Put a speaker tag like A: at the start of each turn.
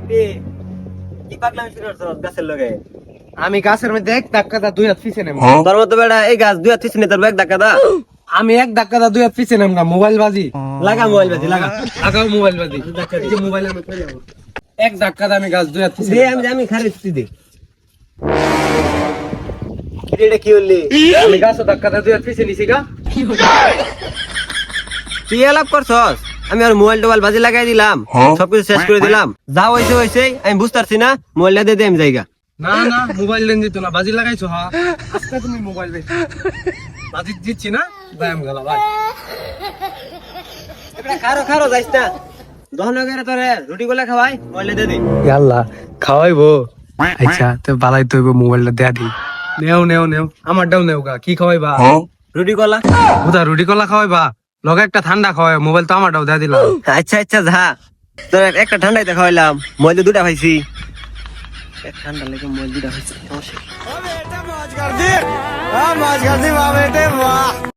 A: কি পাগলামি শুরু করছ গাছের লগে?
B: আমি গাছের মধ্যে এক ধাক্কা দা দুই হাত পিছে নেব।
A: তোর মতো বেটা এই গাছ দুই হাত পিছনে তোর এক ধাক্কা দা।
B: আমি এক ধাক্কা দা দুই হাত পিছে নেব না, মোবাইল বাজি।
A: লাগা মোবাইল বাজি লাগা।
B: লাগাও মোবাইল বাজি। এই যে মোবাইলের মধ্যে যাবো। এক ধাক্কা দা আমি গাছ দুই হাত পিছে
A: দে আমি খারিস্তি দে। এটা কি হলি?
B: আমি গাছ ধাক্কা দা দুই হাত পিছে নিছি গা।
A: তুই এলাপ করছস? আমি আর মোবাইল টোবাইল বাজি লাগাই দিলাম, সবকিছু শেষ করে দিলাম। যা হইছে আমি বুঝতে পারছি না, মোবাইলটা দিয়ে দে আমি যাইগা।
B: না না মোবাইল দেন দিত না, বাজি লাগাইছো। হ্যাঁ আজকে তুমি মোবাইল দে। বাজি দিচ্ছি না, ব্যায়াম গেল ভাই।
A: খারো যাইস না। দহন করে তোরে রুটি গোলা খাওয়াই, মোবাইলটা দিয়ে দে।
B: আল্লাহ খাওয়াইবো। আচ্ছা তো বালাই তো মোবাইলটা দেয়া দি। নেও আমারটাও নেও গা। কি খাওয়াইবা?
A: রুটি গোলা।
B: বুধা রুটি কলা খাওয়াইবা, লগে একটা ঠান্ডা খাওয়াই। মোবাইল তো আমারটাও দেয়া দিলাম।
A: আচ্ছা যা। তোর একটা ঠান্ডাইতে খাওয়াইলাম, মোবাইল দুটা খাইছি। এক ঠান্ডা লেগে মোবাইল দুটা খাইছি। সমস্যা কি?